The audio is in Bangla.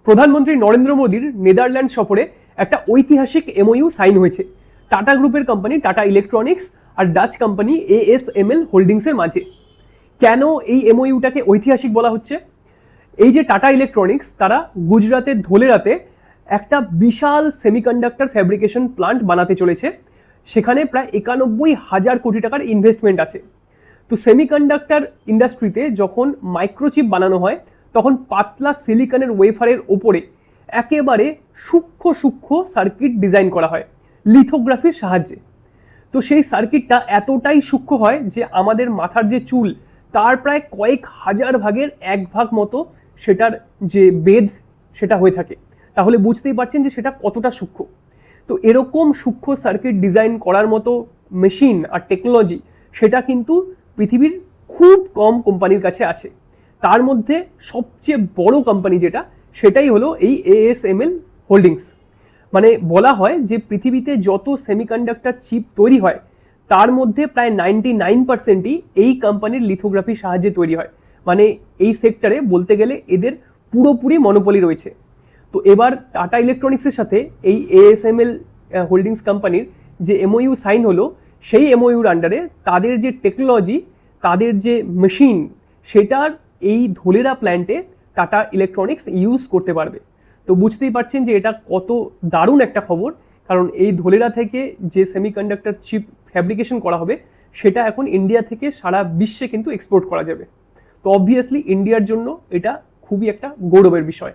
প্রধানমন্ত্রী নরেন্দ্র মোদীর নেদারল্যান্ড সফরে একটা ঐতিহাসিক এমওইউ সাইন হয়েছে টাটা গ্রুপের কোম্পানি টাটা ইলেকট্রনিক্স আর ডাচ কোম্পানি ASML হোল্ডিংসের মাঝে। কেন এই এমওইউটাকে ঐতিহাসিক বলা হচ্ছে? এই যে টাটা ইলেকট্রনিক্স, তারা গুজরাতের ধোলেরাতে একটা বিশাল সেমিকন্ডাক্টর ফ্যাব্রিকেশন প্লান্ট বানাতে চলেছে। সেখানে প্রায় 91,000 কোটি টাকার ইনভেস্টমেন্ট আছে। তো সেমিকন্ডাক্টর ইন্ডাস্ট্রিতে যখন মাইক্রোচিপ বানানো হয় তখন পাতলা সিলিকনের ওয়েফারের ওপরে একেবারে সূক্ষ্ম সূক্ষ্ম সার্কিট ডিজাইন করা হয় লিথোগ্রাফির সাহায্যে। তো সেই সার্কিটটা এতটাই সূক্ষ্ম হয় যে আমাদের মাথার যে চুল তার প্রায় কয়েক হাজার ভাগের এক ভাগ মতো সেটার যে বেধ সেটা হয়ে থাকে। তাহলে বুঝতেই পারছেন যে সেটা কতটা সূক্ষ্ম। তো এরকম সূক্ষ্ম সার্কিট ডিজাইন করার মতো মেশিন আর টেকনোলজি সেটা কিন্তু পৃথিবীর খুব কম কোম্পানির কাছে আছে। তার মধ্যে সবচেয়ে বড় কোম্পানি যেটা, সেটাই হলো এই ASML হোল্ডিংস। মানে বলা হয় যে পৃথিবীতে যত সেমিকন্ডাক্টর চিপ তৈরি হয় তার মধ্যে প্রায় 99%ই এই কোম্পানির লিথোগ্রাফির সাহায্যে তৈরি হয়। মানে এই সেক্টরে বলতে গেলে এদের পুরোপুরি মনোপলি রয়েছে। তো এবার টাটা ইলেকট্রনিক্সের সাথে এই ASML হোল্ডিংস কোম্পানির যে এমওইউ সাইন হলো, সেই এমওইউর আন্ডারে তাদের যে টেকনোলজি, তাদের যে মেশিন, সেটার এই ধোলেরা প্ল্যান্টে টাটা ইলেকট্রনিক্স ইউজ করতে পারবে। তো বুঝতেই পারছেন যে এটা কত দারুণ একটা খবর, কারণ এই ধোলেরা থেকে যে সেমিকন্ডাক্টর চিপ ফ্যাব্রিকেশন করা হবে সেটা এখন ইন্ডিয়া থেকে সারা বিশ্বে কিন্তু এক্সপোর্ট করা যাবে। তো অবভিয়াসলি ইন্ডিয়ার জন্য এটা খুবই একটা গৌরবের বিষয়।